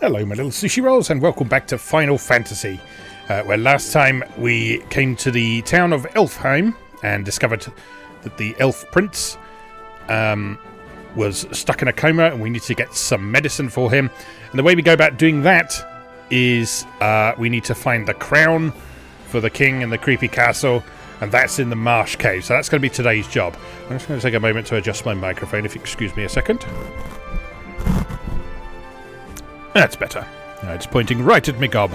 Hello my little sushi rolls and welcome back to Final Fantasy, where last time we came to the town of Elfheim and discovered that the elf prince was stuck in a coma and we need to get some medicine for him. And the way we go about doing that is we need to find the crown for the king in the creepy castle, and that's in the Marsh Cave. So that's going to be today's job. I'm just going to take a moment to adjust my microphone, if you excuse me a second. That's better. It's pointing right at me gob.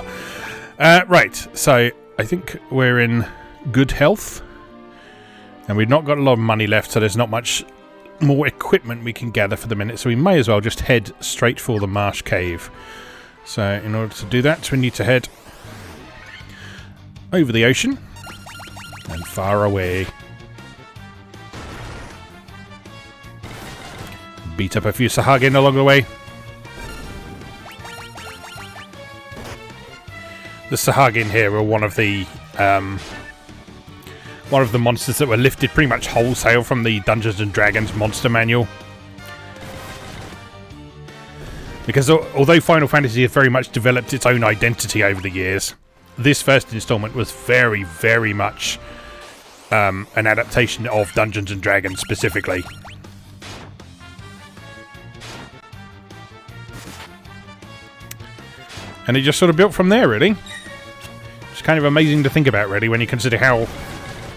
Right, so I think we're in good health. And we've not got a lot of money left, so there's not much more equipment we can gather for the minute. So we may as well just head straight for the Marsh Cave. So in order to do that, we need to head over the ocean and far away. Beat up a few Sahagin along the way. The Sahagin here are one of the monsters that were lifted pretty much wholesale from the Dungeons and Dragons monster manual. Because although Final Fantasy has very much developed its own identity over the years, this first installment was very, very much an adaptation of Dungeons and Dragons specifically. And it just sort of built from there, really. It's kind of amazing to think about, really, when you consider how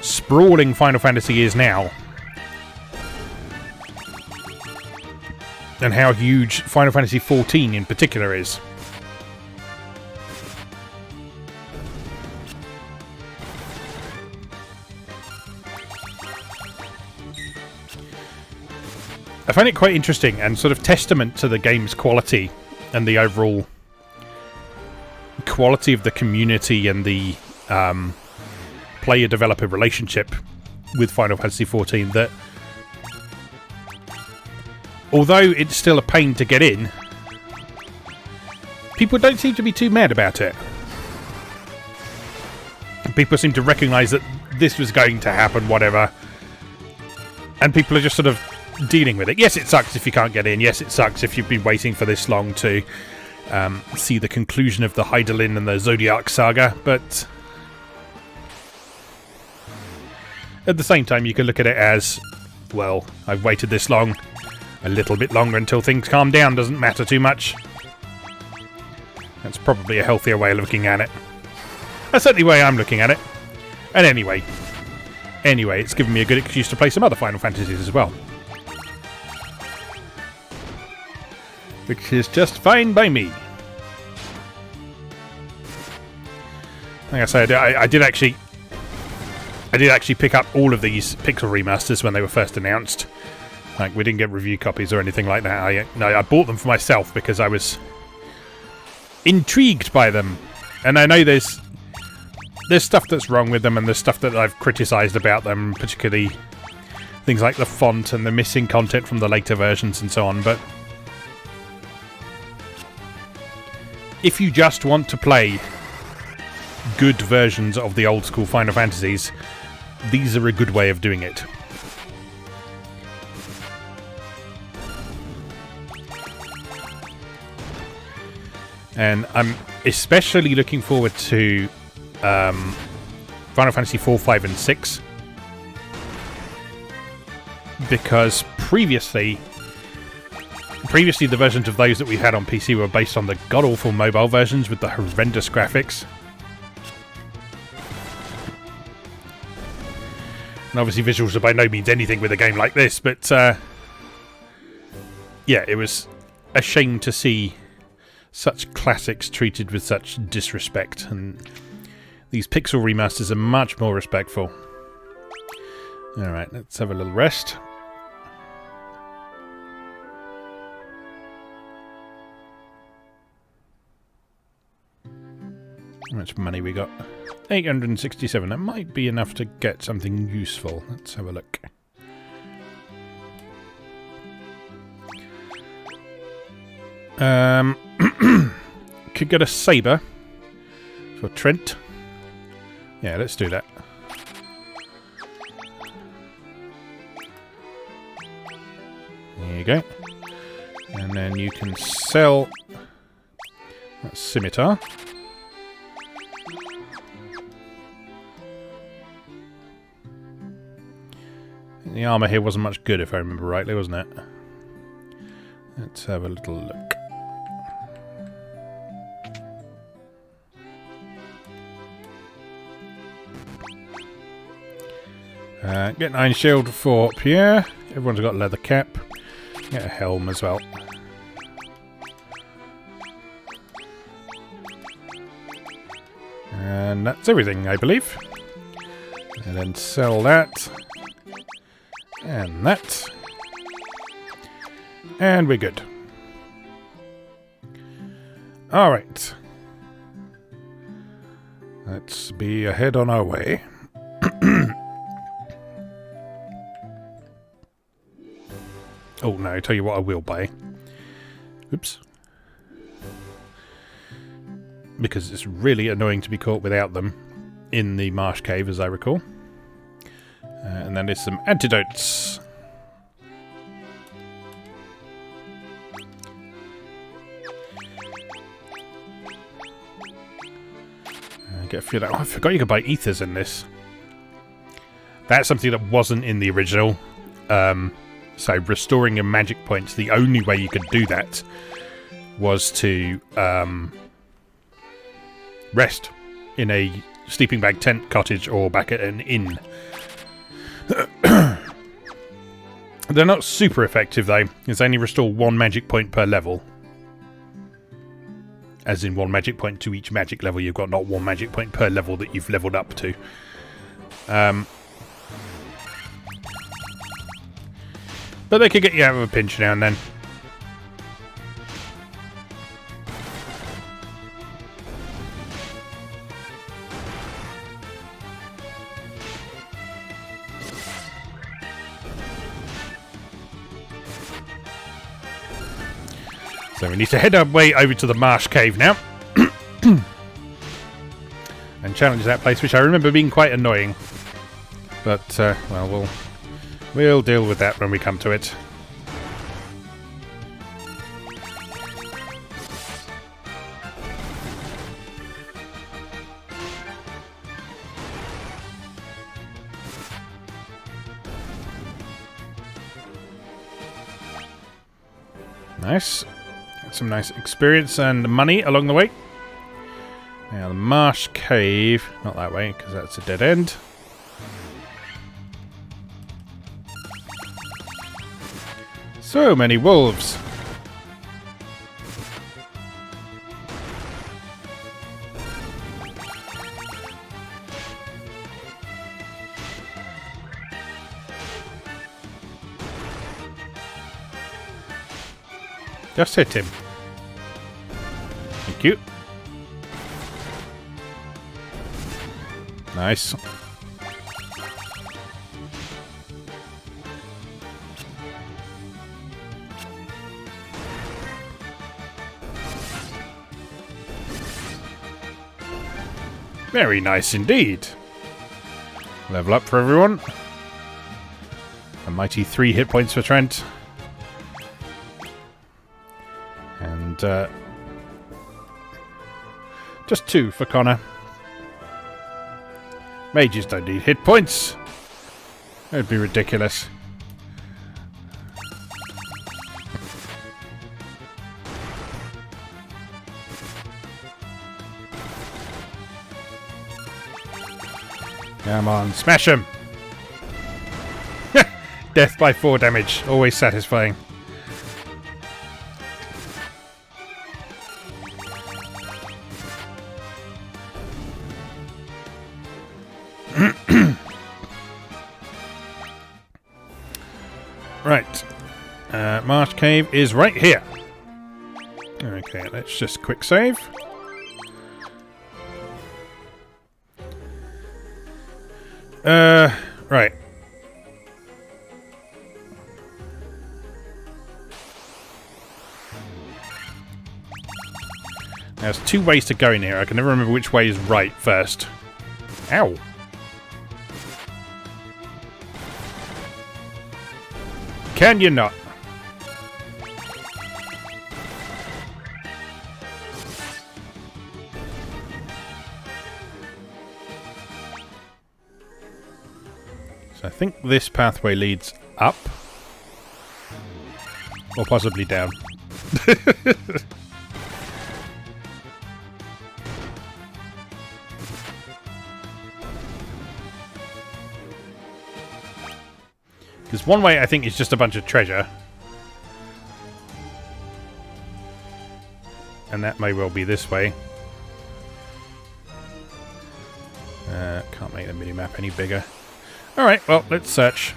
sprawling Final Fantasy is now. And how huge Final Fantasy 14 in particular is. I find it quite interesting and sort of testament to the game's quality and the overall quality of the community and the player-developer relationship with Final Fantasy XIV that although it's still a pain to get in, people don't seem to be too mad about it. People seem to recognise that this was going to happen, whatever, and people are just sort of dealing with it. Yes, it sucks if you can't get in. Yes, it sucks if you've been waiting for this long to see the conclusion of the Hydaelyn and the Zodiac saga, but at the same time you can look at it as, well, I've waited this long, a little bit longer until things calm down, doesn't matter too much. That's probably a healthier way of looking at it. That's certainly the way I'm looking at it. And anyway, it's given me a good excuse to play some other Final Fantasies as well. Which is just fine by me. Like I said, I did actually pick up all of these Pixel Remasters when they were first announced. Like, we didn't get review copies or anything like that. I bought them for myself because I was intrigued by them. And I know there's stuff that's wrong with them and there's stuff that I've criticised about them, particularly things like the font and the missing content from the later versions and so on, but if you just want to play good versions of the old school Final Fantasies, these are a good way of doing it. And I'm especially looking forward to Final Fantasy 4, 5 and 6, because previously the versions of those that we had on PC were based on the god-awful mobile versions with the horrendous graphics. And obviously visuals are by no means anything with a game like this, but yeah, it was a shame to see such classics treated with such disrespect, and these Pixel Remasters are much more respectful. Alright, let's have a little rest. How much money we got? 867. That might be enough to get something useful. Let's have a look. Could get a saber for Trent. Yeah, let's do that. There you go. And then you can sell That's scimitar. The armour here wasn't much good, if I remember rightly, wasn't it? Let's have a little look. Get an iron shield for Pierre. Everyone's got a leather cap. Get a helm as well. And that's everything, I believe. And then sell that. And that. And we're good. Alright. Let's be ahead on our way. Oh no, I tell you what I will buy. Oops. Because it's really annoying to be caught without them in the Marsh Cave, as I recall. And then there's some antidotes. Get a few. Oh, I forgot you could buy ethers in this. That's something that wasn't in the original. So restoring your magic points, the only way you could do that was to rest in a sleeping bag tent, cottage, or back at an inn. They're not super effective though, because they only restore 1 magic point per level. As in 1 magic point to each magic level you've got, not 1 magic point per level that you've leveled up to. But they could get you out of a pinch now and then. So we need to head our way over to the Marsh Cave now. And challenge that place, which I remember being quite annoying. But, well, we'll deal with that when we come to it. Nice. Got some nice experience and money along the way. Now the Marsh Cave, not that way because that's a dead end. So many wolves. Just hit him. Thank you. Nice. Very nice indeed. Level up for everyone. A mighty 3 hit points for Trent. And just 2 for Connor. Mages don't need hit points. That'd be ridiculous. Come on, smash him! Death by 4 damage, always satisfying. Right. Marsh Cave is right here. Okay, let's just quick save. Right. There's 2 ways to go in here. I can never remember which way is right first. Ow. Can you not? I think this pathway leads up. Or possibly down. Because one way I think is just a bunch of treasure. And that may well be this way. Can't make the minimap any bigger. Alright, well, let's search.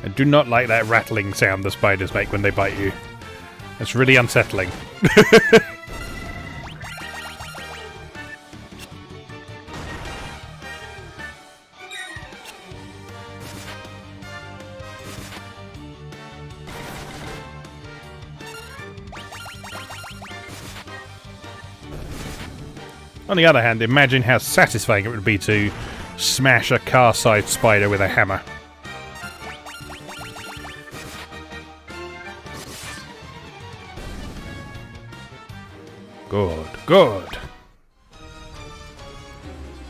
I do not like that rattling sound the spiders make when they bite you. It's really unsettling. On the other hand, imagine how satisfying it would be to smash a car-sized spider with a hammer. Good, good.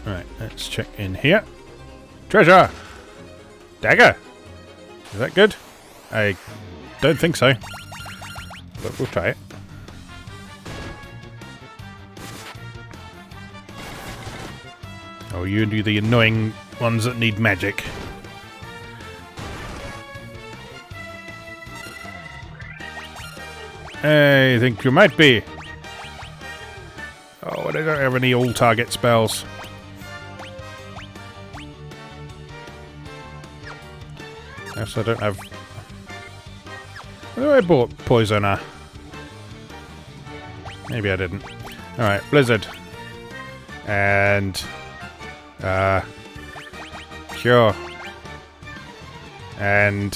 Right, let's check in here. Treasure! Dagger! Is that good? I don't think so. But we'll try it. Oh, you do the annoying ones that need magic. I think you might be. Oh, I don't have any all-target spells. Yes, I don't have... Whether I bought Poisoner. Maybe I didn't. Alright, Blizzard. And... Cure. And...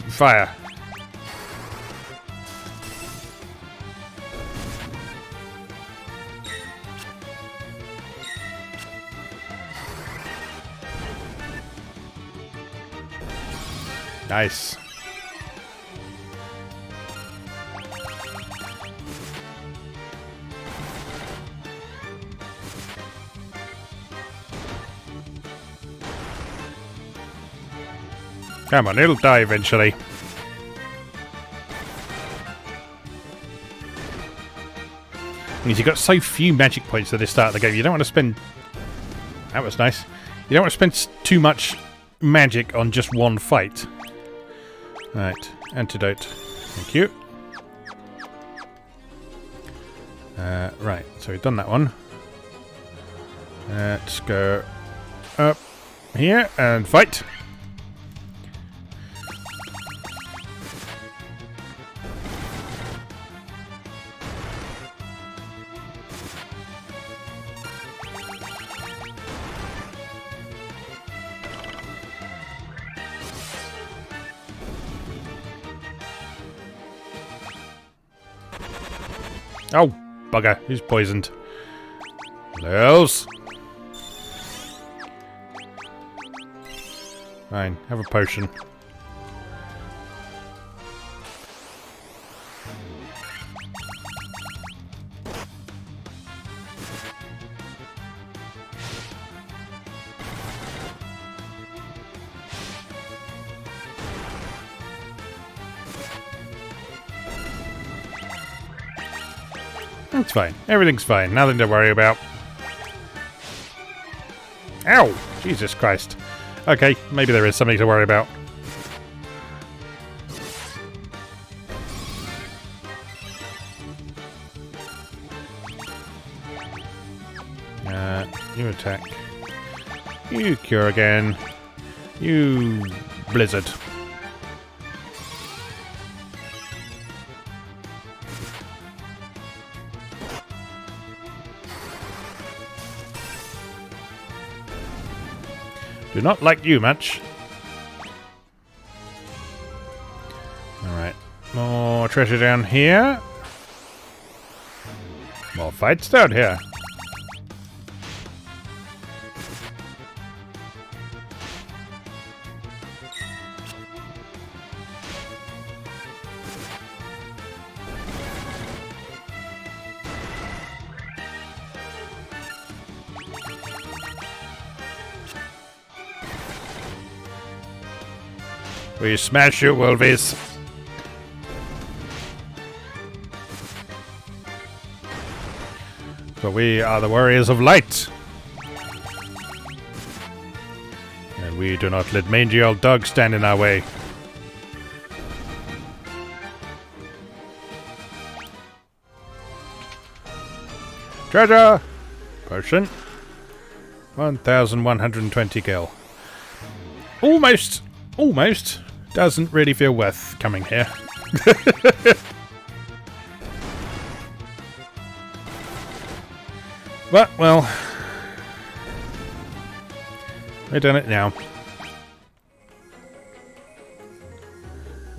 Fire. Nice. Come on, it'll die eventually. Means you've got so few magic points at the start of the game. You don't want to spend... That was nice. You don't want to spend too much magic on just one fight. Right, antidote. Thank you. Right, so we've done that one. Let's go up here and fight. Oh, bugger. He's poisoned. Else. Fine, have a potion. It's fine. Everything's fine. Nothing to worry about. Ow! Jesus Christ. Okay, maybe there is something to worry about. You attack. You cure again. You blizzard. Do not like you much. Alright. More treasure down here. More fights down here. We smash you, Wolvies. For we are the warriors of light. And we do not let mangy old dogs stand in our way. Treasure! Potion. 1,120 gil. Almost doesn't really feel worth coming here. But, well, we've done it now.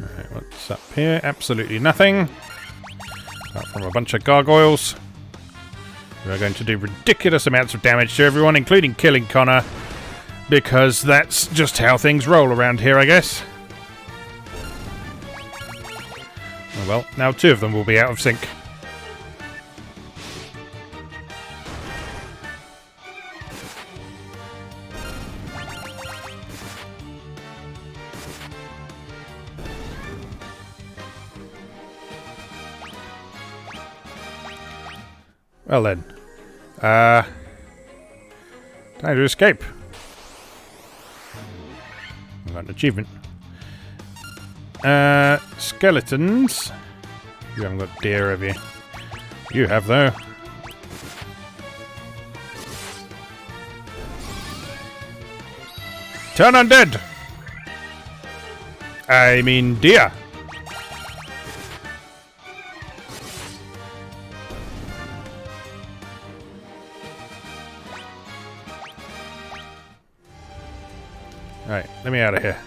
Alright, what's up here? Absolutely nothing. Apart from a bunch of gargoyles. We're going to do ridiculous amounts of damage to everyone, including killing Connor. Because that's just how things roll around here, I guess. Oh well, now 2 of them will be out of sync. Well then. Time to escape. I got an achievement. Skeletons. You haven't got deer, have you? You have, though. Turn undead! I mean deer. Alright, let me out of here.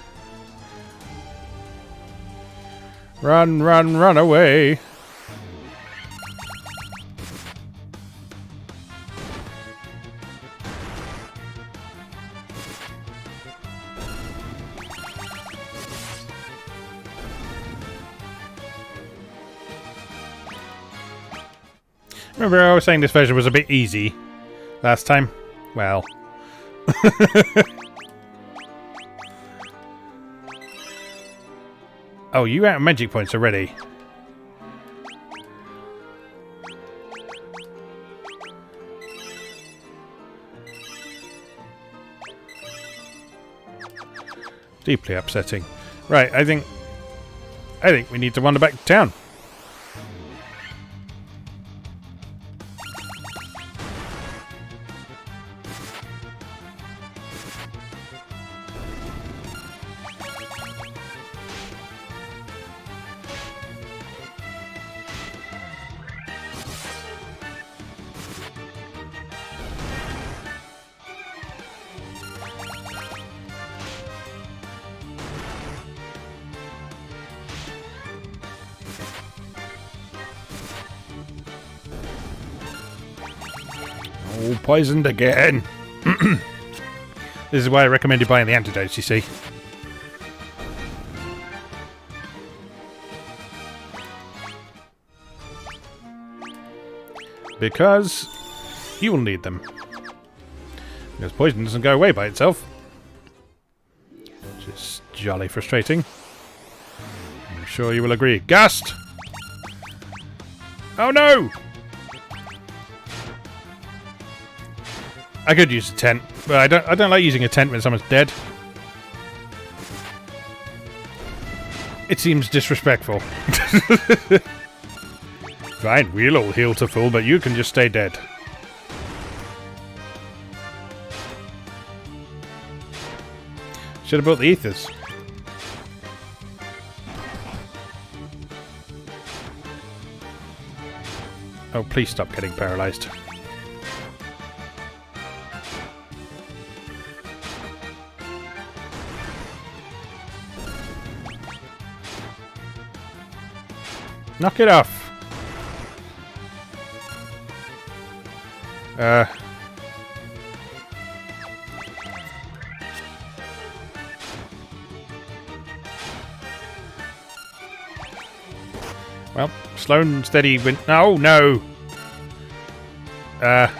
Run, run, run away! Remember I was saying this version was a bit easy last time? Well. Oh, you out of magic points already? Deeply upsetting. Right, I think we need to wander back to town. Oh, poisoned again. This is why I recommend you buying the antidotes, you see. Because you will need them. Because poison doesn't go away by itself. Which is jolly frustrating. I'm sure you will agree. Gust! Oh no! I could use a tent, but I don't like using a tent when someone's dead. It seems disrespectful. Fine, we'll all heal to full, but you can just stay dead. Should have built the ethers. Oh, please stop getting paralyzed. Knock it off. Well, slow and steady win. Oh, no! This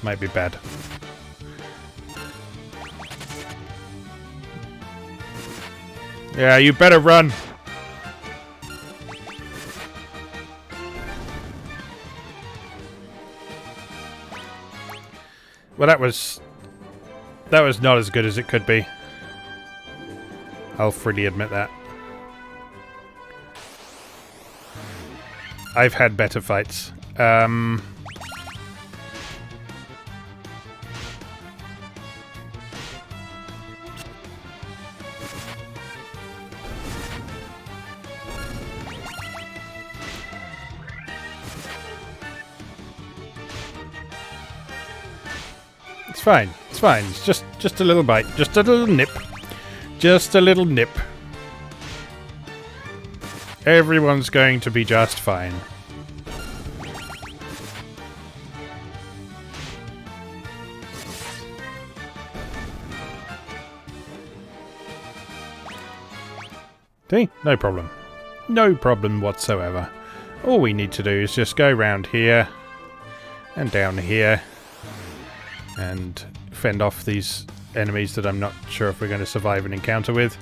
might be bad. Yeah, you better run. Well, that was not as good as it could be. I'll freely admit that. I've had better fights. It's fine. It's fine. It's just a little bite. Just a little nip. Just a little nip. Everyone's going to be just fine. See? No problem. No problem whatsoever. All we need to do is just go round here and down here and fend off these enemies that I'm not sure if we're going to survive an encounter with.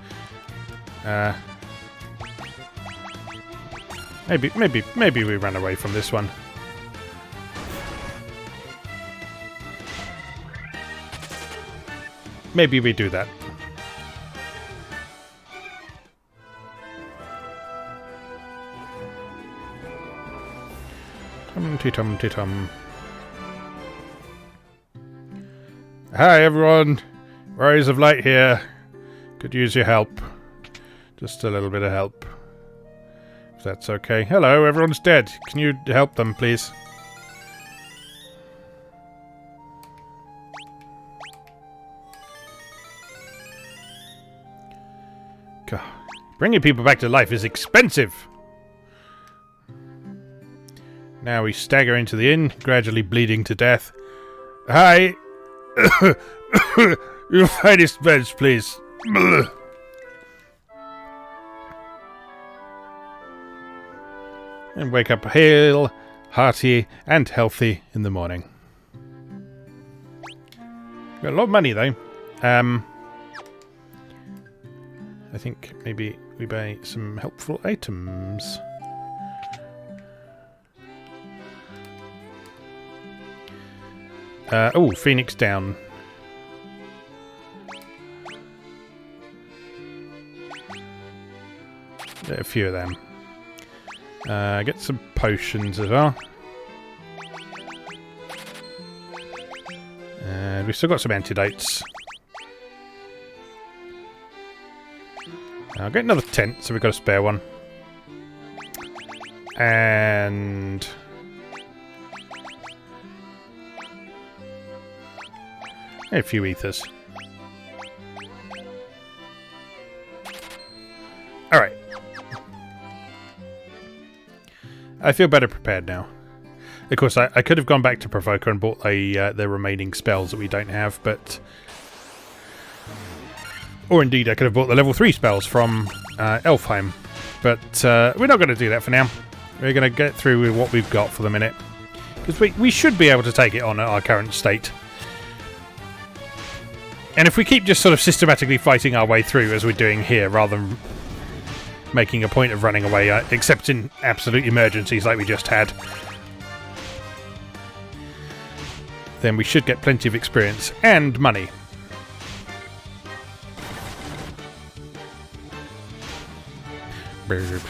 Maybe we run away from this one. Maybe we do that. Tum-ti-tum-ti-tum. Hi everyone! Rise of Light here. Could use your help. Just a little bit of help. If that's okay. Hello, everyone's dead. Can you help them, please? God. Bringing people back to life is expensive! Now we stagger into the inn, gradually bleeding to death. Hi! Your finest beds, please. And wake up hale, hearty, and healthy in the morning. Got a lot of money, though. I think maybe we buy some helpful items. Oh, Phoenix down. A few of them. Get some potions as well. And we've still got some antidotes. I'll get another tent, so we've got a spare one. And a few ethers. Alright. I feel better prepared now. Of course, I could have gone back to Provoker and bought the remaining spells that we don't have, but... Or indeed, I could have bought the level 3 spells from Elfheim. But we're not going to do that for now. We're going to get through with what we've got for the minute. Because we should be able to take it on at our current state. And if we keep just sort of systematically fighting our way through as we're doing here, rather than making a point of running away, except in absolute emergencies like we just had, then we should get plenty of experience and money. It's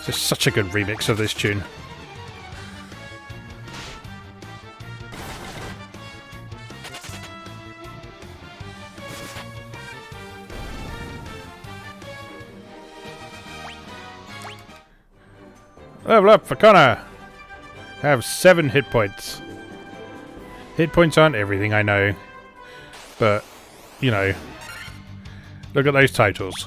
just such a good remix of this tune. Level up for Connor! Have 7 hit points. Hit points aren't everything, I know. But, you know, look at those titles.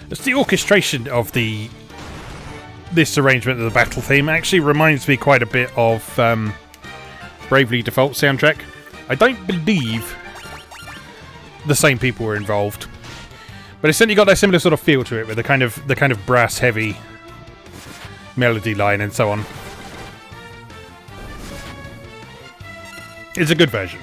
It's the orchestration of this arrangement of the battle theme actually reminds me quite a bit of Bravely Default soundtrack. I don't believe the same people were involved, but it's certainly got that similar sort of feel to it, with the kind of brass heavy melody line and so on. It's a good version.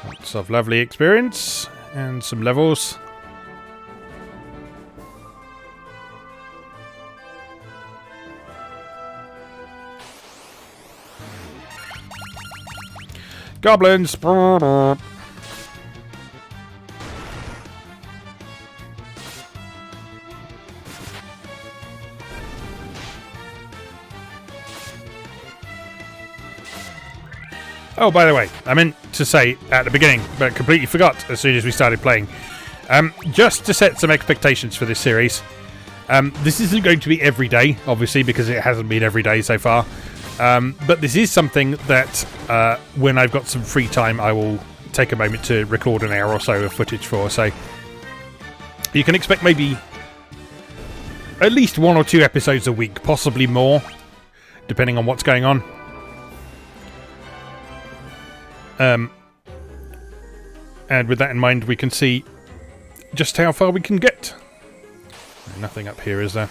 Lots of lovely experience and some levels. Goblins! Oh, by the way, I meant to say at the beginning, but completely forgot as soon as we started playing. Just to set some expectations for this series, this isn't going to be every day, obviously, because it hasn't been every day so far. But this is something that when I've got some free time, I will take a moment to record an hour or so of footage for. So you can expect maybe at least 1 or 2 episodes a week, possibly more, depending on what's going on. And with that in mind, we can see just how far we can get. Nothing up here, is there?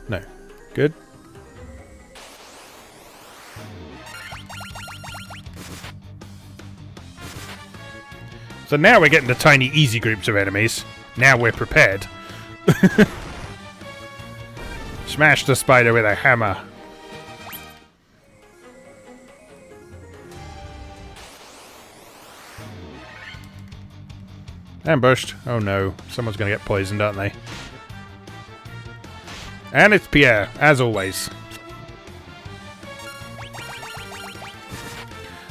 No. Good. So now we're getting to tiny, easy groups of enemies. Now we're prepared. Smash the spider with a hammer. Ambushed. Oh no. Someone's going to get poisoned, aren't they? And it's Pierre, as always.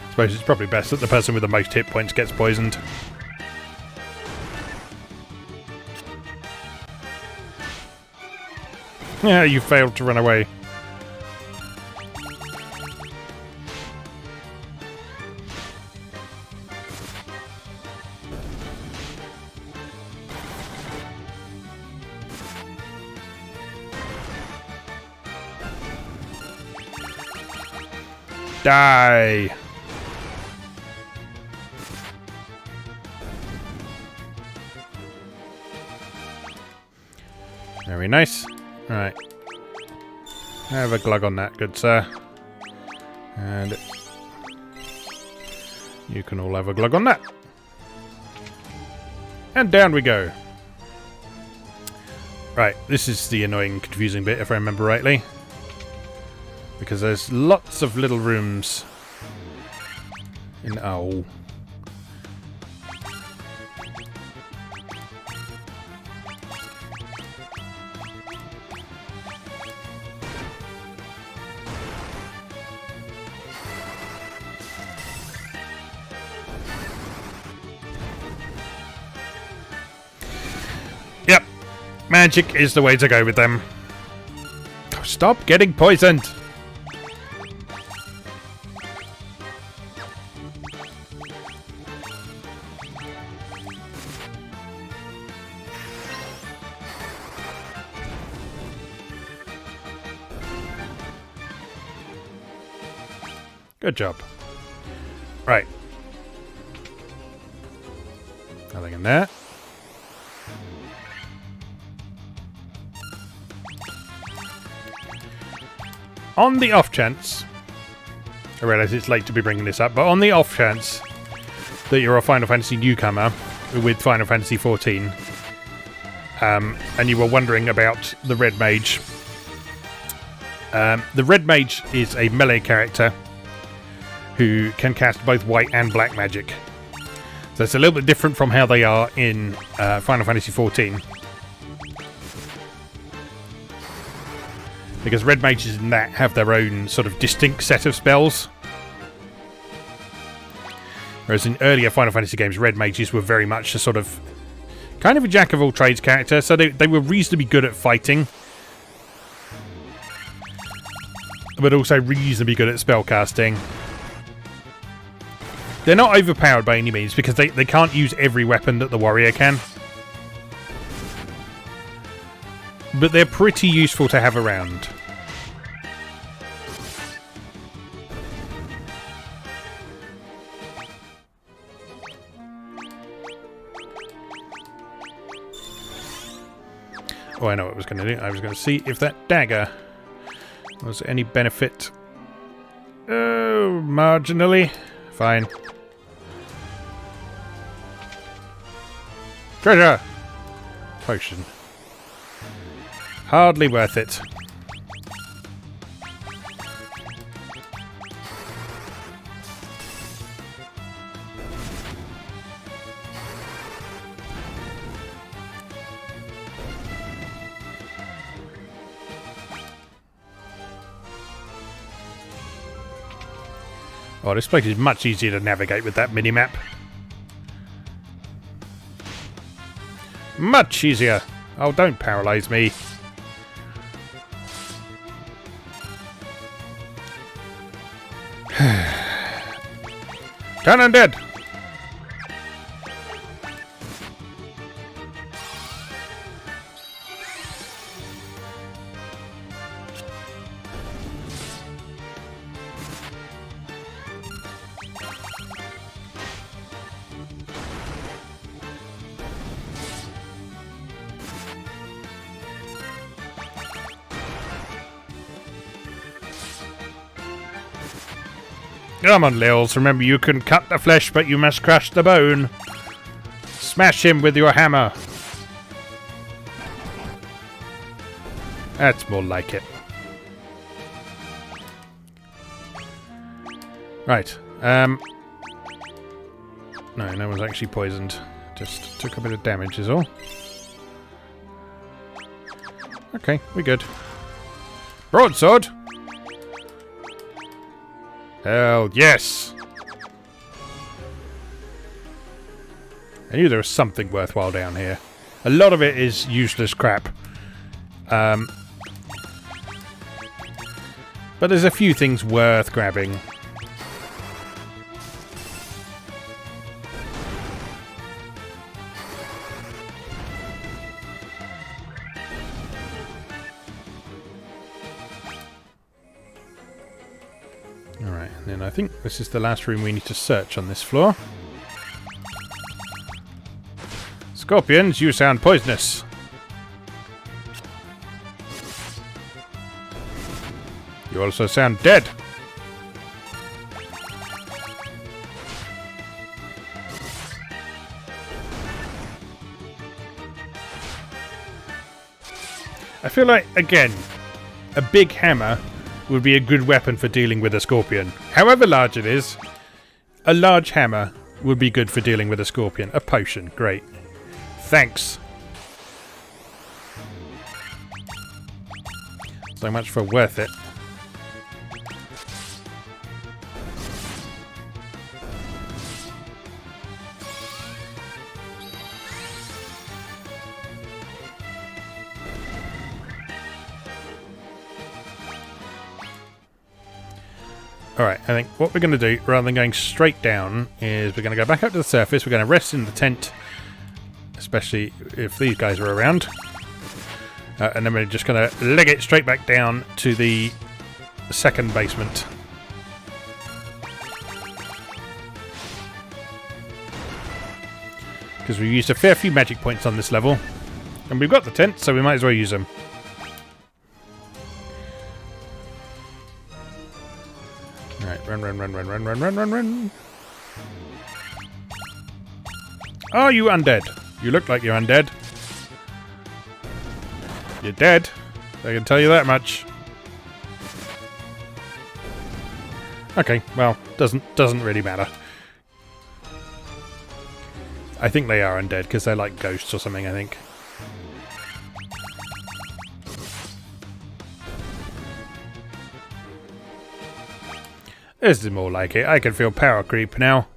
I suppose it's probably best that the person with the most hit points gets poisoned. Yeah, you failed to run away. Die! Very nice. Right. Have a glug on that, good sir. And you can all have a glug on that. And down we go. Right, this is the annoying, confusing bit, if I remember rightly. Because there's lots of little rooms in... Oh. Yep. Magic is the way to go with them. Oh, stop getting poisoned! Good job. Right. Nothing in there. On the off chance, I realise it's late to be bringing this up, but on the off chance that you're a Final Fantasy newcomer with Final Fantasy 14, and you were wondering about the Red Mage, the Red Mage is a melee character who can cast both white and black magic. So it's a little bit different from how they are in Final Fantasy 14. Because red mages in that have their own sort of distinct set of spells. Whereas in earlier Final Fantasy games, red mages were very much a sort of kind of a jack of all trades character, so they were reasonably good at fighting, but also reasonably good at spellcasting. They're not overpowered by any means, because they can't use every weapon that the warrior can. But they're pretty useful to have around. Oh, I know what I was going to do. I was going to see if that dagger was any benefit. Oh, marginally. Fine. Treasure! Potion. Hardly worth it. Oh, this place is much easier to navigate with that minimap. Much easier. Oh, don't paralyze me. Turn undead. Come on, Lils. Remember, you can cut the flesh, but you must crush the bone. Smash him with your hammer. That's more like it. Right. No, no one's actually poisoned. Just took a bit of damage is all. Okay, we're good. Broadsword! Hell yes! I knew there was something worthwhile down here. A lot of it is useless crap. But there's a few things worth grabbing. Alright, and then I think this is the last room we need to search on this floor. Scorpions, you sound poisonous. You also sound dead. I feel like, again, a big hammer would be a good weapon for dealing with a scorpion. However large it is, a large hammer would be good for dealing with a scorpion. A potion, great. Thanks. So much for worth it. Alright, I think what we're going to do, rather than going straight down, is we're going to go back up to the surface, we're going to rest in the tent, especially if these guys are around, and then we're just going to leg it straight back down to the second basement. Because we've used a fair few magic points on this level, and we've got the tent, so we might as well use them. Alright, run, run, run, run, run, run, run, run, run. Are you undead? You look like you're undead. You're dead. I can tell you that much. Okay, well, doesn't really matter. I think they are undead because they're like ghosts or something, I think. This is more like it. I can feel power creep now.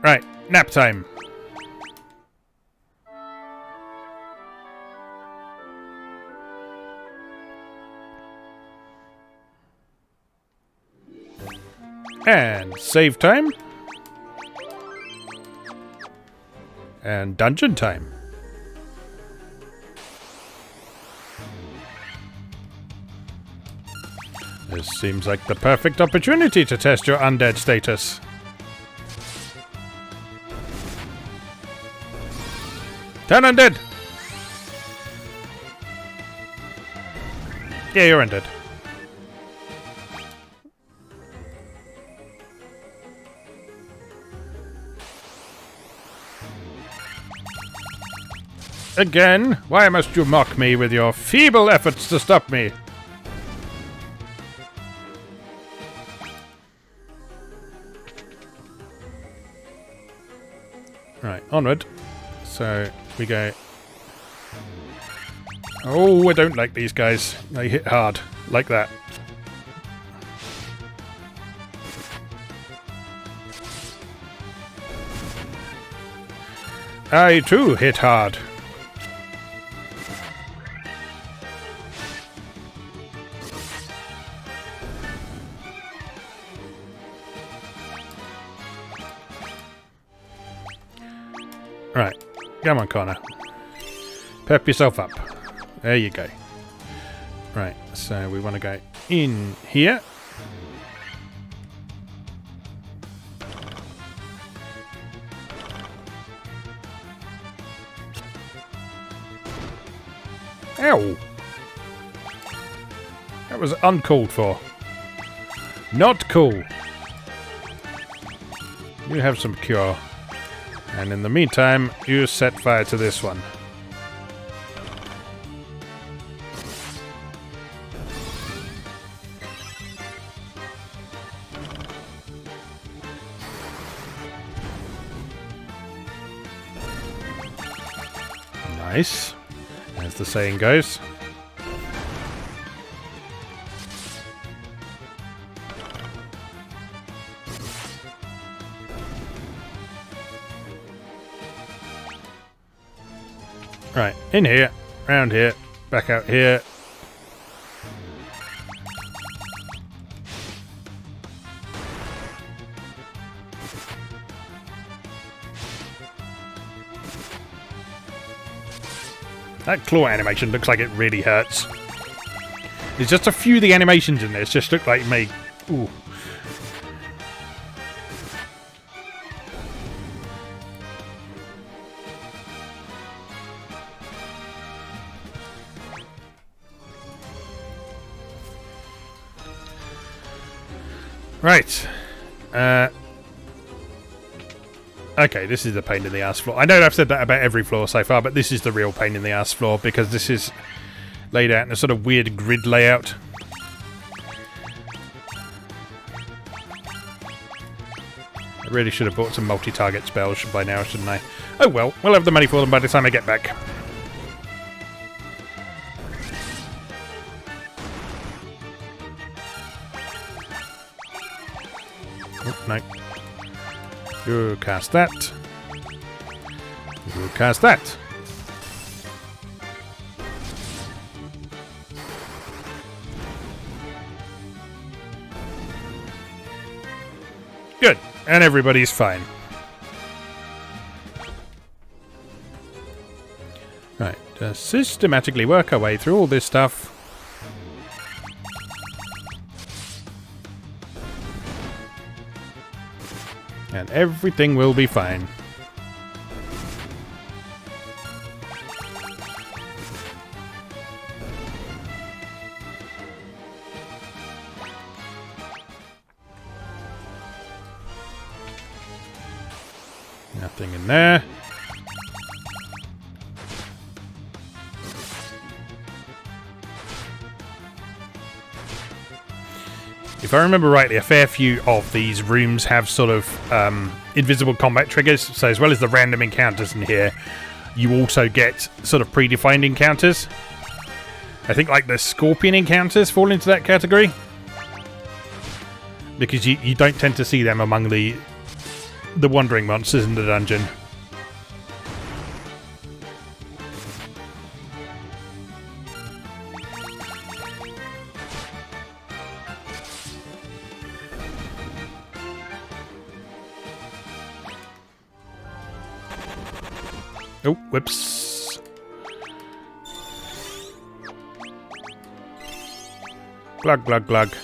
Right, nap time. And save time. And dungeon time. This seems like the perfect opportunity to test your undead status. Turn undead! Yeah, you're undead. Again? Why must you mock me with your feeble efforts to stop me? Right, onward. So, we go... Oh, I don't like these guys. They hit hard. Like that. I, too, hit hard. Right. Come on, Connor. Pep yourself up. There you go. Right, so we want to go in here. Ow! That was uncalled for. Not cool. You have some cure. And in the meantime, you set fire to this one. Nice. As the saying goes. Right, in here, round here, back out here. That claw animation looks like it really hurts. There's just a few of the animations in this just look like me. Ooh. Right. Okay, this is the pain in the ass floor. I know I've said that about every floor so far, but this is the real pain in the ass floor because this is laid out in a sort of weird grid layout. I really should have bought some multi-target spells by now, shouldn't I? Oh well, we'll have the money for them by the time I get back. Oh, no. You cast that. You cast that. Good. And everybody's fine. Right. Just systematically work our way through all this stuff. And everything will be fine. Nothing in there. If I remember rightly, a fair few of these rooms have sort of invisible combat triggers. So as well as the random encounters in here, you also get sort of predefined encounters. I think like the scorpion encounters fall into that category. Because you don't tend to see them among the the wandering monsters in the dungeon. Oh, whoops. Glug, glug, glug.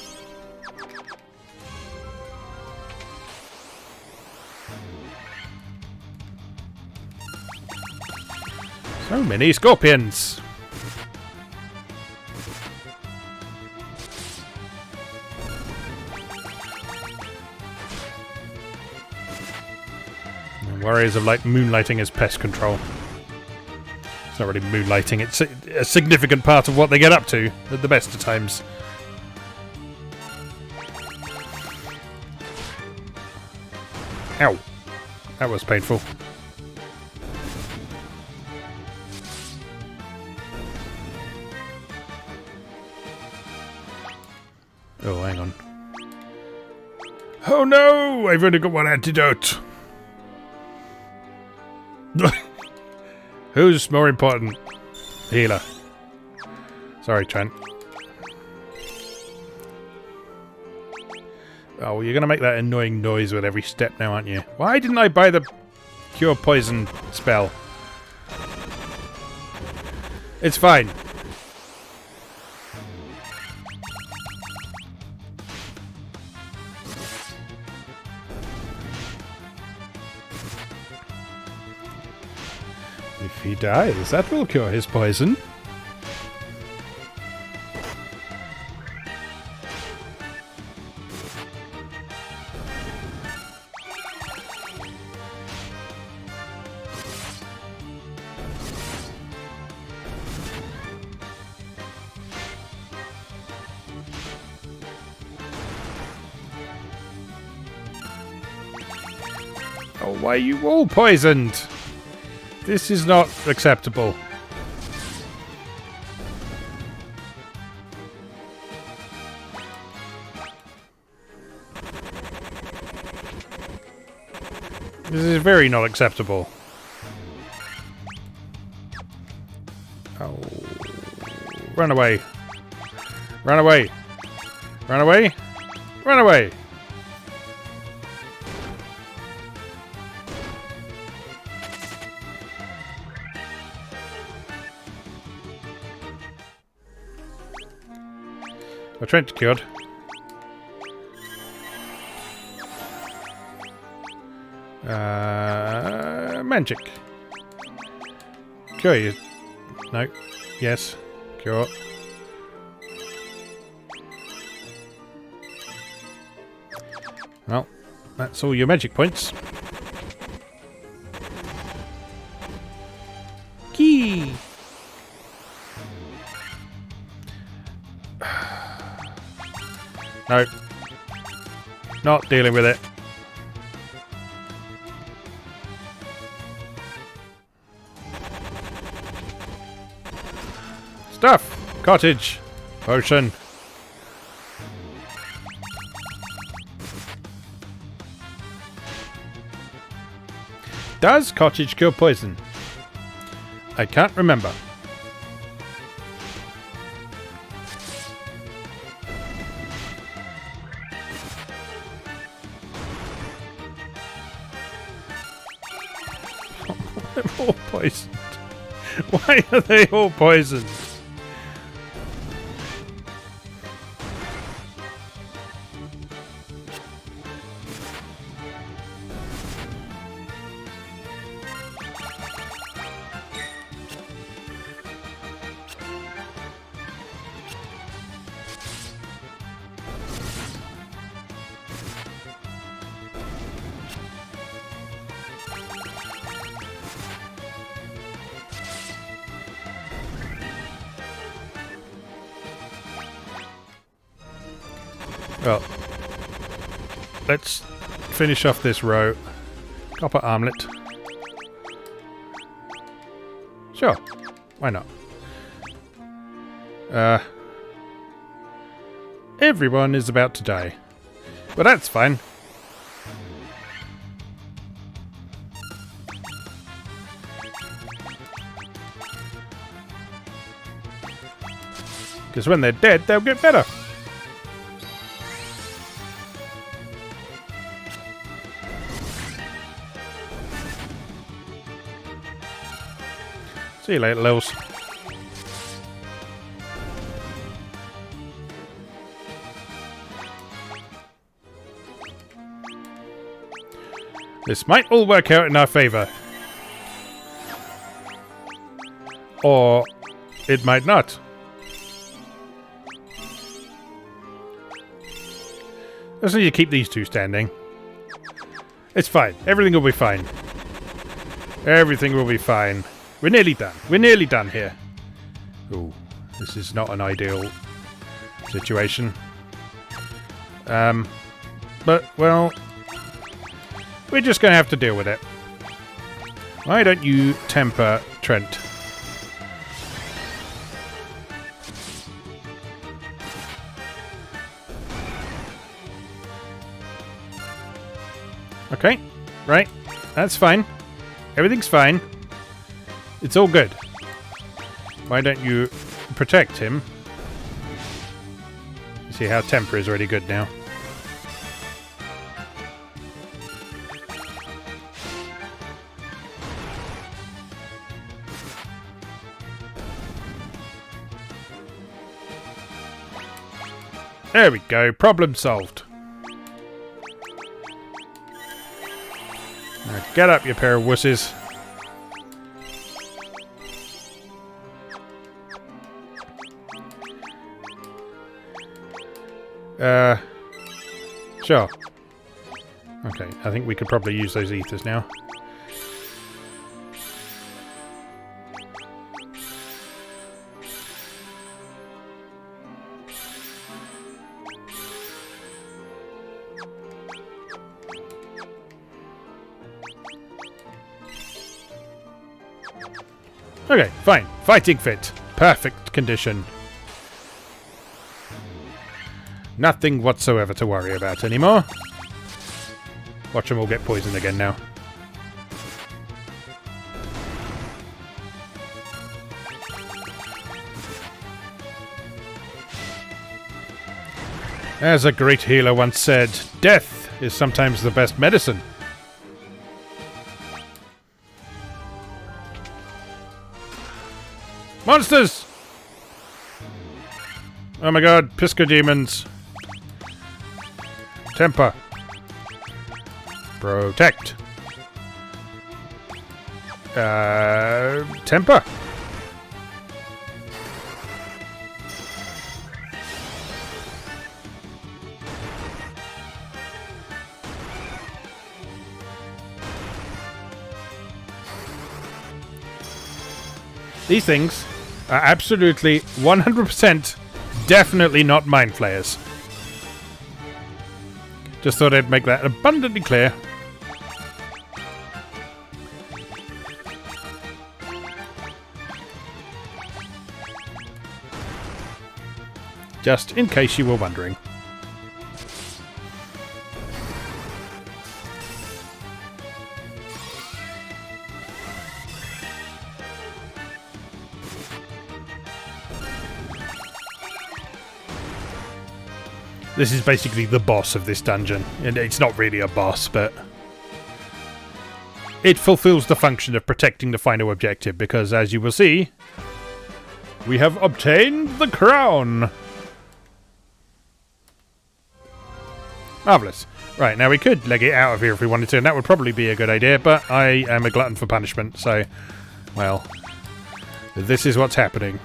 So many scorpions. Warriors of Light moonlighting as pest control. It's not really moonlighting, it's a significant part of what they get up to at the best of times. Ow. That was painful. Oh, hang on. Oh no! I've only got one antidote! Who's more important? Healer. Sorry, Trent. Oh, you're going to make that annoying noise with every step now, aren't you? Why didn't I buy the cure poison spell? It's fine. If he dies, that will cure his poison. Oh, why are you all poisoned? This is not acceptable. This is very not acceptable. Oh. Run away. Run away. Run away. Run away. A Trent cured. Magic. Cure you. No. Yes. Cure. Well, that's all your magic points. Key. No. Not dealing with it. Stuff! Cottage! Potion! Does cottage cure poison? I can't remember. They're all poisoned. Why are they all poisoned? Well, let's finish off this row. Copper armlet. Sure, why not? Everyone is about to die. But that's fine. Because when they're dead, they'll get better. See you later, Lils. This might all work out in our favor. Or it might not. Let's need to keep these two standing. It's fine. Everything will be fine. Everything will be fine. We're nearly done. We're nearly done here. Ooh, this is not an ideal situation. But, well, we're just going to have to deal with it. Why don't you temper Trent? Okay, right. That's fine. Everything's fine. It's all good. Why don't you protect him? You see how temper is already good now. There we go. Problem solved. Now get up, you pair of wusses. Sure. Okay, I think we could probably use those ethers now. Okay, fine. Fighting fit. Perfect condition. Nothing whatsoever to worry about anymore. Watch them all get poisoned again now. As a great healer once said, death is sometimes the best medicine. Monsters! Oh my god, Pisco demons. Temper. Protect. Temper. These things are absolutely 100% definitely not mind flayers. Just thought I'd make that abundantly clear. Just in case you were wondering. This is basically the boss of this dungeon. And it's not really a boss, but it fulfills the function of protecting the final objective, because as you will see, we have obtained the crown. Marvellous. Right, now we could leg it out of here if we wanted to, and that would probably be a good idea, but I am a glutton for punishment, so, well, this is what's happening.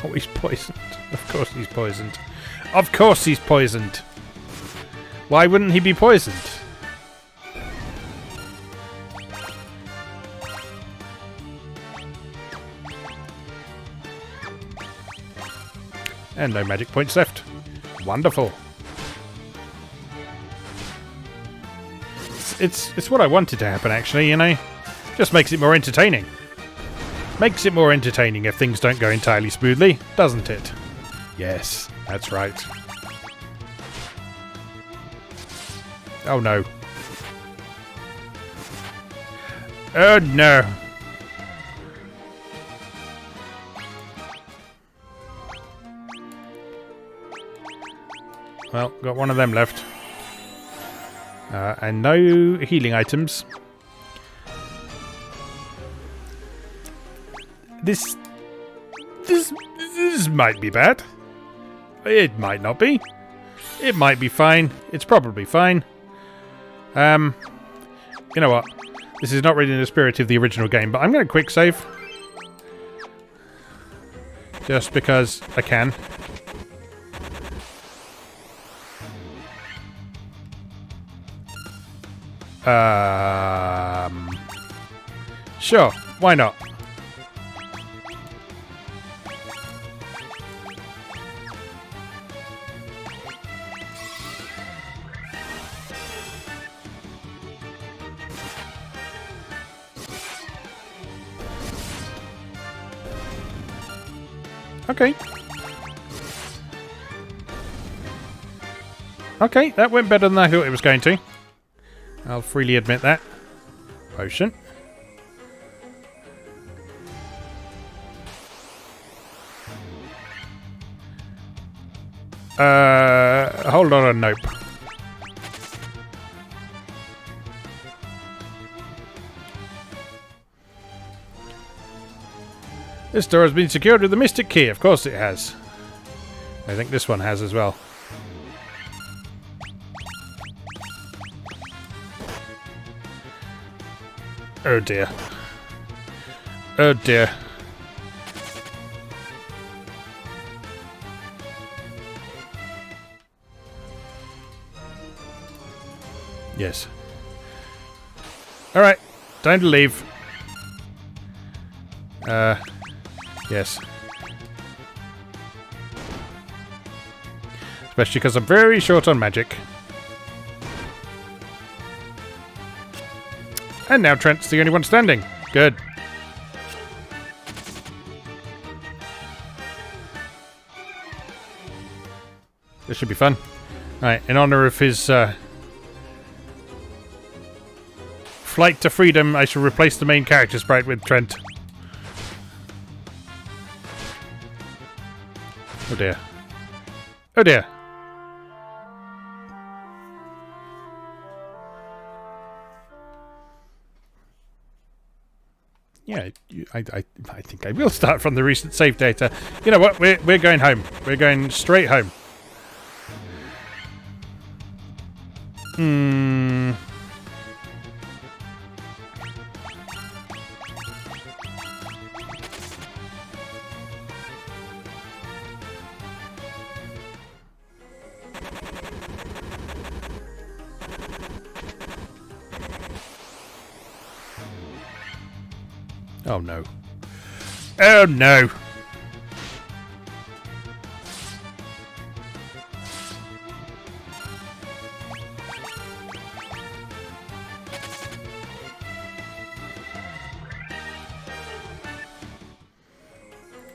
Oh, he's poisoned. Of course he's poisoned. Of course he's poisoned. Why wouldn't he be poisoned? And no magic points left. Wonderful. It's what I wanted to happen, actually, you know? Just makes it more entertaining. Makes it more entertaining if things don't go entirely smoothly, doesn't it? Yes, that's right. Oh no. Oh no. Well, got one of them left. And no healing items. This might be bad. It might not be. It might be fine. It's probably fine. You know what? This is not really in the spirit of the original game, but I'm going to quick save. Just because I can. Sure, why not? Okay. Okay, that went better than I thought it was going to. I'll freely admit that. Potion. Hold on, nope. This door has been secured with the Mystic Key. Of course it has. I think this one has as well. Oh dear. Oh dear. Yes. Alright. Time to leave. Yes. Especially because I'm very short on magic. And now Trent's the only one standing. Good. This should be fun. Right, in honor of his flight to freedom, I shall replace the main character sprite with Trent. Oh dear. Oh dear. Yeah, I think I will start from the recent save data. You know what? We're going home. We're going straight home. Oh no. Oh no!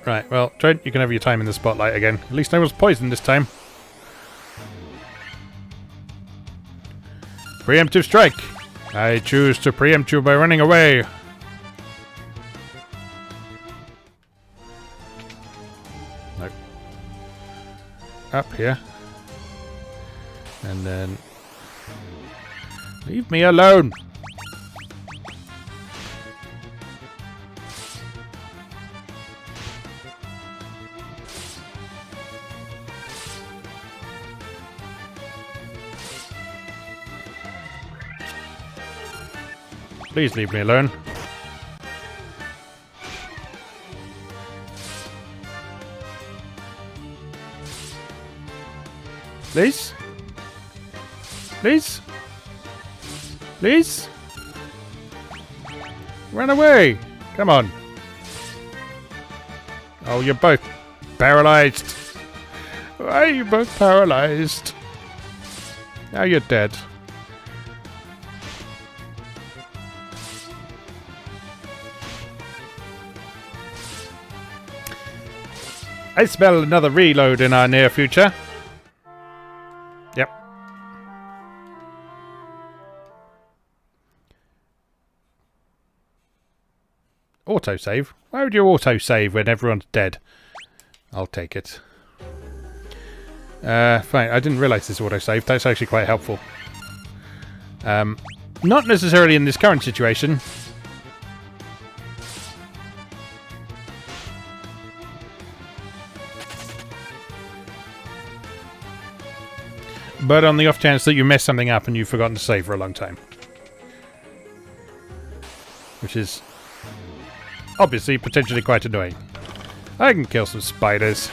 Right, well, Trent, you can have your time in the spotlight again. At least I was poisoned this time. Preemptive strike! I choose to preempt you by running away. Nope. Up here. And then... leave me alone! Please leave me alone. Please? Please? Please? Run away! Come on. Oh, you're both paralyzed. Why are you both paralyzed? Now you're dead. I smell another reload in our near future. Yep. Autosave? Why would you autosave when everyone's dead? I'll take it. Fine. I didn't realise this autosave. That's actually quite helpful. Not necessarily in this current situation. But on the off chance that you mess something up and you've forgotten to save for a long time. Which is obviously potentially quite annoying. I can kill some spiders.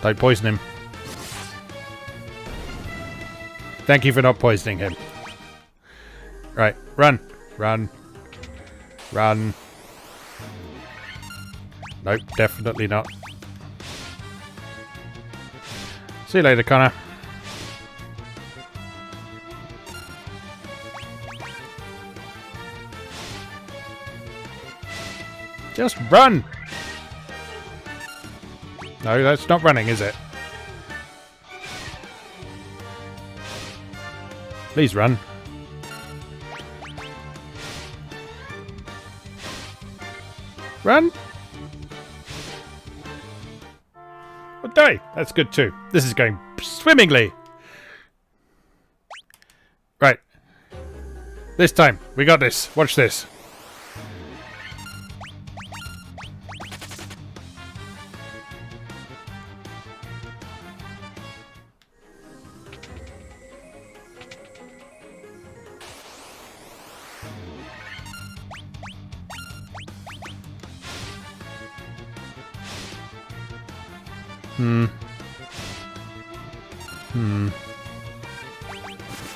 Don't poison him. Thank you for not poisoning him. Right, run. Run. Run. Nope, definitely not. See you later, Connor. Just run! No, that's not running, is it? Please run. Run! Well, die! That's good too. This is going swimmingly. Right. This time, we got this. Watch this.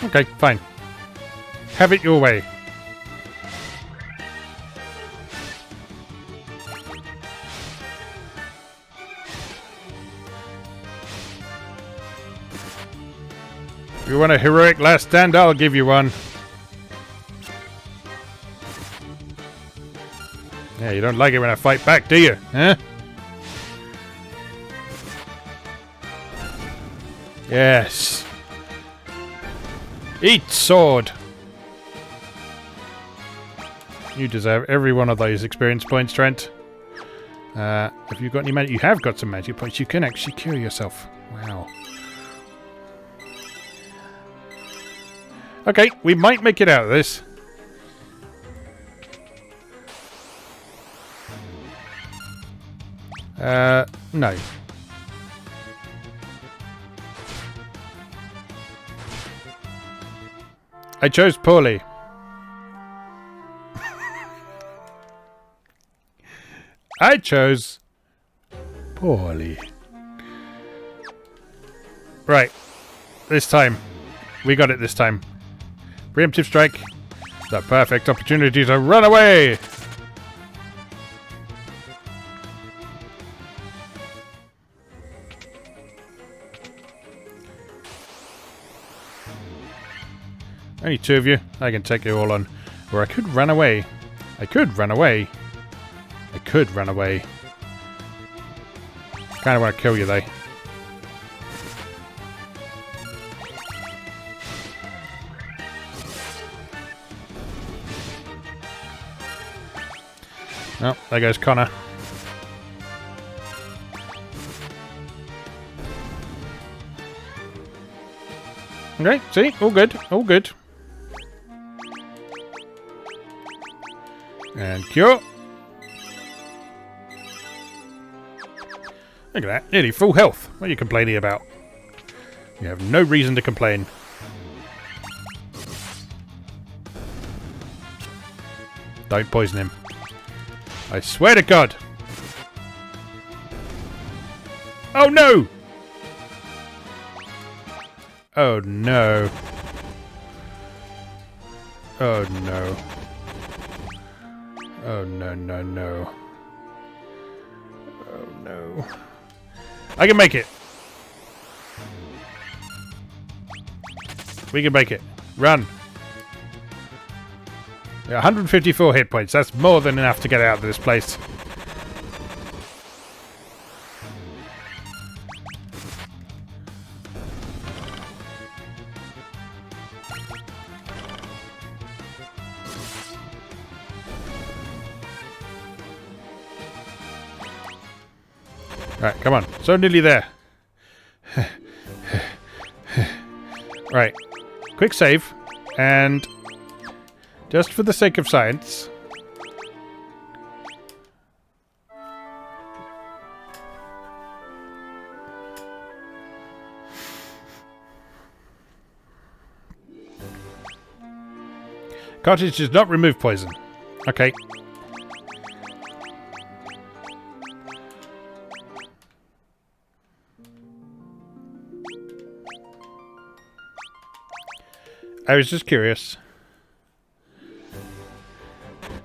Okay, fine. Have it your way. If you want a heroic last stand, I'll give you one. Yeah, you don't like it when I fight back, do you? Huh? Yes. Eat sword! You deserve every one of those experience points, Trent. Have you got any magic? You have got some magic points. You can actually cure yourself. Wow. Okay, we might make it out of this. No. I chose poorly. I chose poorly. Right. This time. We got it this time. Preemptive strike. The perfect opportunity to run away. Only two of you. I can take you all on. Or I could run away. I could run away. I could run away. Kind of want to kill you, though. Oh, there goes Connor. Okay, see? All good. All good. And cure. Look at that. Nearly full health. What are you complaining about? You have no reason to complain. Don't poison him. I swear to God. Oh no! Oh no. Oh no. Oh no, no, no. Oh no. I can make it. We can make it. Run. Yeah, 154 hit points. That's more than enough to get out of this place. Right, come on. So nearly there. Right. Quick save. And just for the sake of science... Cartridge does not remove poison. Okay. I was just curious.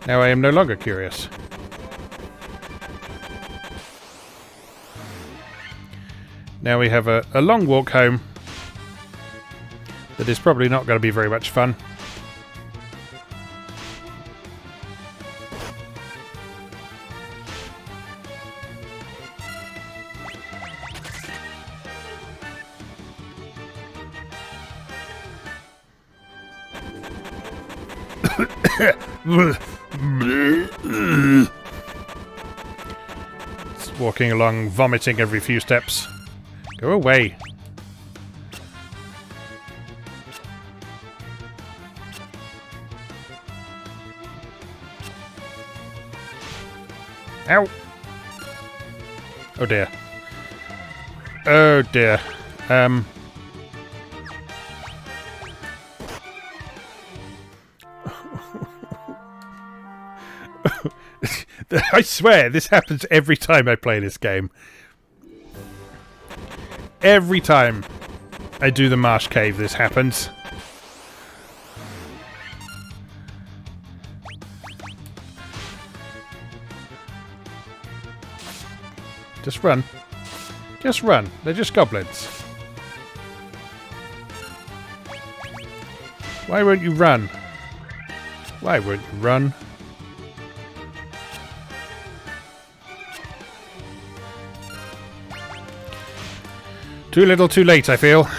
Now I am no longer curious. Now we have a long walk home that is probably not going to be very much fun. It's walking along, vomiting every few steps. Go away. Ow! Oh dear. Oh dear. I swear, this happens every time I play this game. Every time I do the Marsh Cave, this happens. Just run. Just run. They're just goblins. Why won't you run? Why won't you run? Too little, too late, I feel.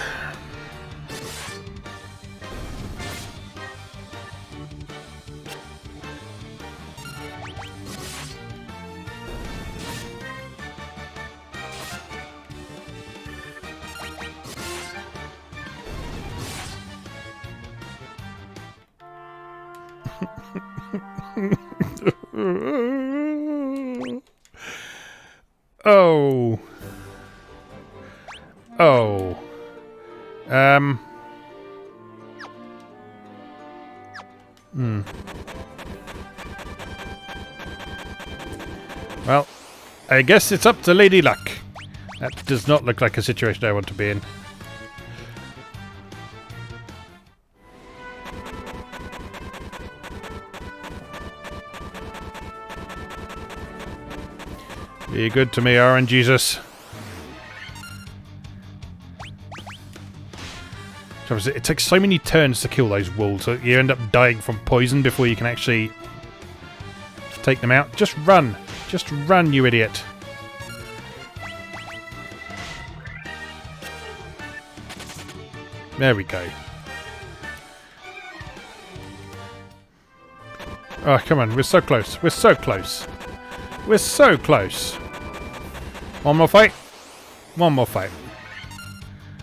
Oh. Oh. Well, I guess it's up to Lady Luck. That does not look like a situation I want to be in. Be good to me, Orange Jesus. It takes so many turns to kill those wolves, so you end up dying from poison before you can actually take them out. Just run! Just run, you idiot! There we go. Oh, come on, we're so close. We're so close. We're so close. One more fight. One more fight.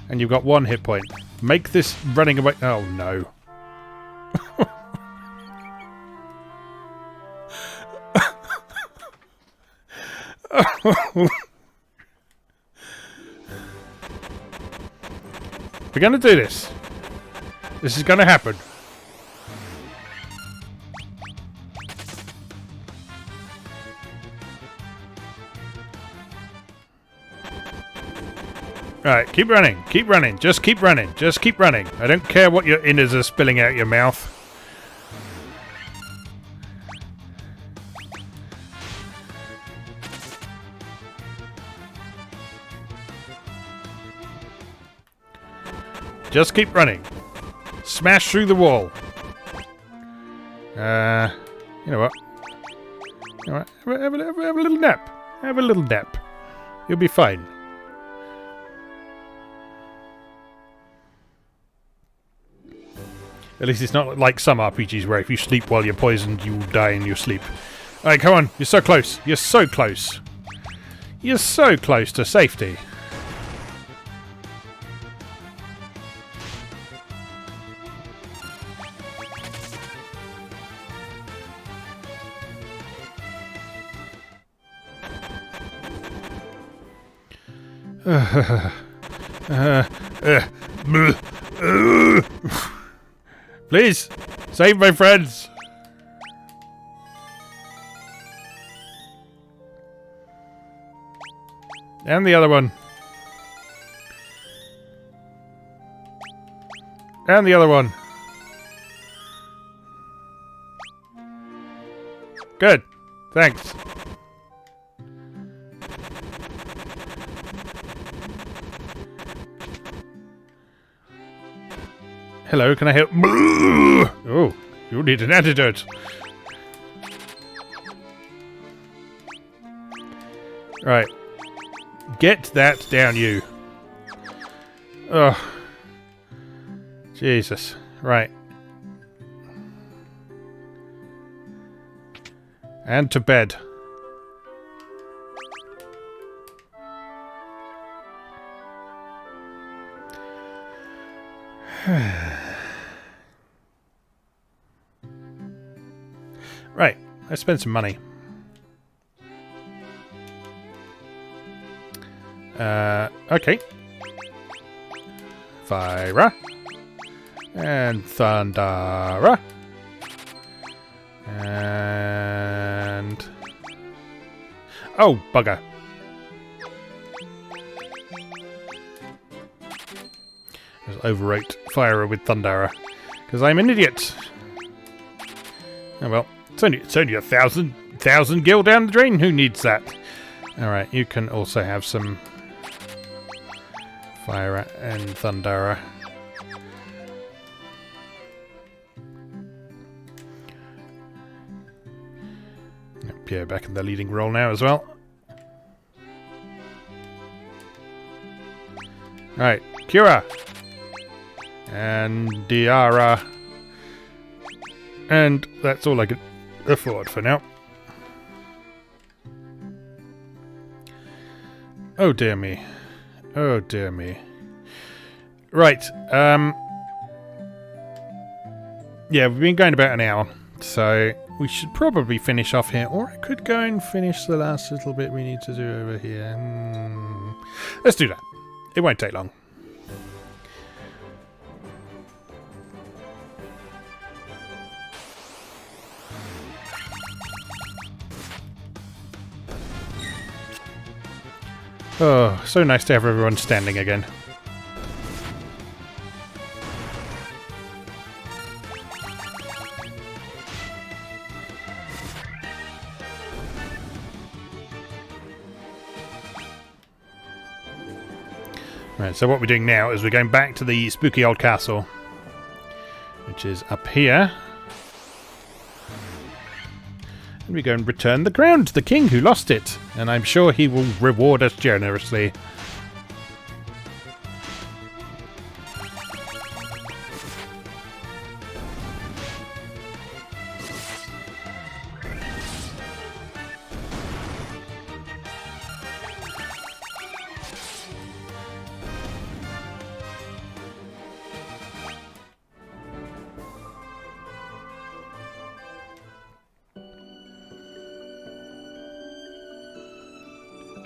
And you've got one hit point. Make this running away... Oh, no. We're going to do this. This is going to happen. Alright, keep running, just keep running, just keep running. I don't care what your innards are spilling out your mouth. Just keep running. Smash through the wall. You know what? You know what? Have a little nap. Have a little nap. You'll be fine. At least it's not like some RPGs where if you sleep while you're poisoned, you will die in your sleep. Alright, come on. You're so close. You're so close. You're so close to safety. Please, save my friends. And the other one. And the other one. Good. Thanks. Hello, can I help? Oh, you need an antidote. Right. Get that down, you. Oh. Jesus. Right. And to bed. Right. Let's spend some money. Okay. Fire. And Thundera. And... oh, bugger. Just overwrote Fire with Thundera. Because I'm an idiot. Oh well. It's only 1,000 gil down the drain. Who needs that? Alright, you can also have some Fire and Thundera. Pierre back in the leading role now as well. Right, Kira. And Diara. And that's all I can afford for now. Oh dear me. Oh dear me. Right, yeah, we've been going about an hour, so we should probably finish off here, or I could go and finish the last little bit we need to do over here. Let's do that. It won't take long. Oh, so nice to have everyone standing again. Right, so what we're doing now is we're going back to the spooky old castle, which is up here. And we go and return the crown to the king who lost it. And I'm sure he will reward us generously.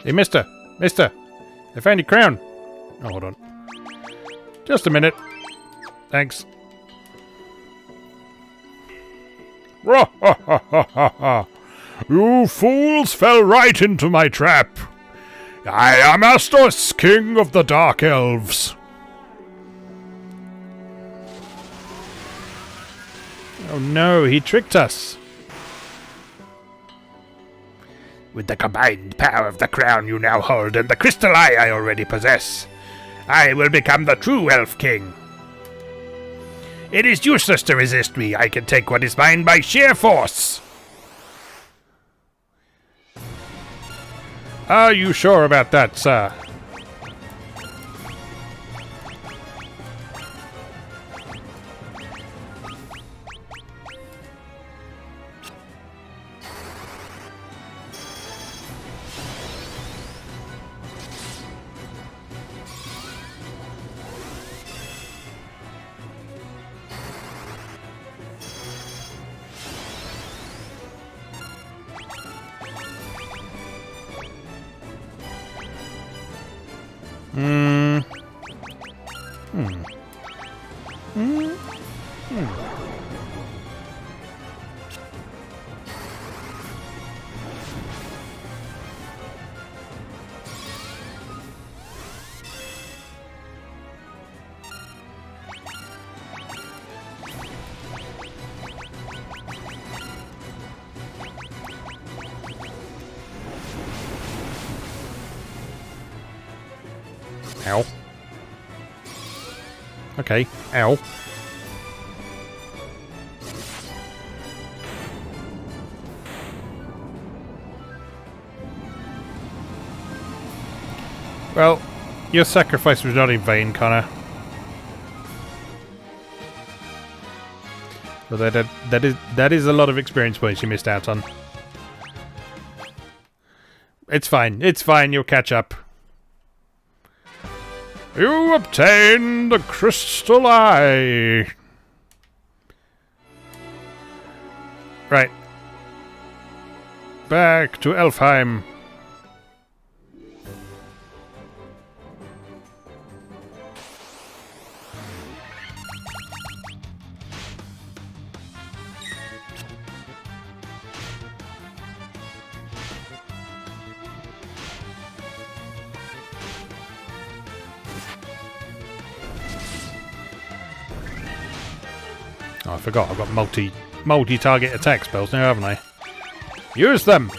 Hey, mister! Mister! I found your crown! Oh, hold on. Just a minute. Thanks. You fools fell right into my trap! I am Astos, king of the Dark Elves! Oh no, he tricked us! With the combined power of the crown you now hold and the crystal eye I already possess, I will become the true Elf King. It is useless to resist me. I can take what is mine by sheer force. Are you sure about that, sir? Hmm. Ow. Okay. Ow. Well, your sacrifice was not in vain, Connor. Well, that is a lot of experience points you missed out on. It's fine. It's fine. You'll catch up. You obtain the crystal eye. Right. Back to Elfheim. Oh, I forgot. I've got multi-target attack spells now, haven't I? Use them!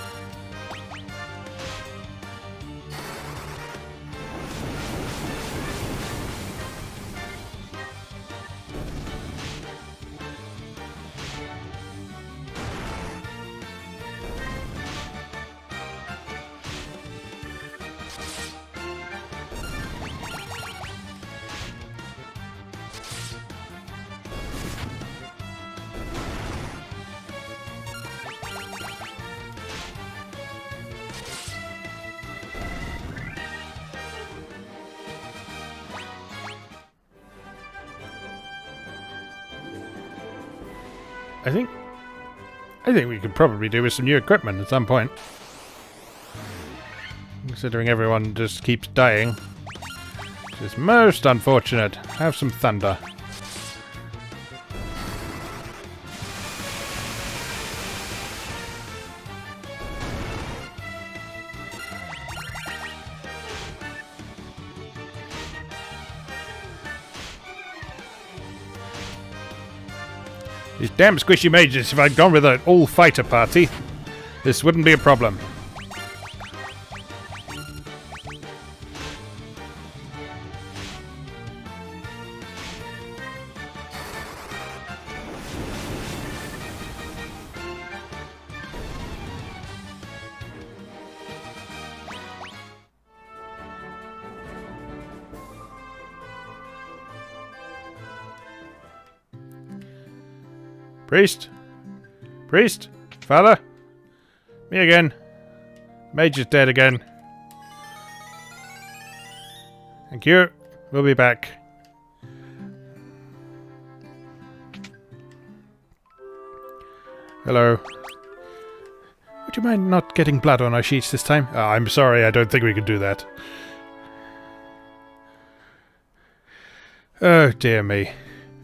I think we could probably do with some new equipment at some point. Considering everyone just keeps dying. Which is most unfortunate. Have some thunder. These damn squishy mages, if I'd gone with an all-fighter party, this wouldn't be a problem. Priest? Priest? Father? Me again. Mage is dead again. Thank you. We'll be back. Hello. Would you mind not getting blood on our sheets this time? Oh, I'm sorry, I don't think we can do that. Oh, dear me.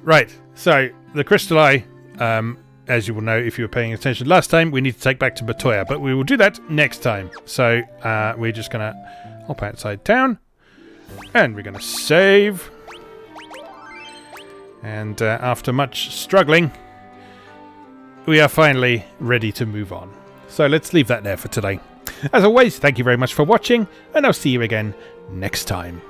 Right, so, the crystal eye... as you will know if you were paying attention last time, we need to take back to Batoya, but we will do that next time. So we're just going to hop outside town, and we're going to save. And after much struggling, we are finally ready to move on. So let's leave that there for today. As always, thank you very much for watching, and I'll see you again next time.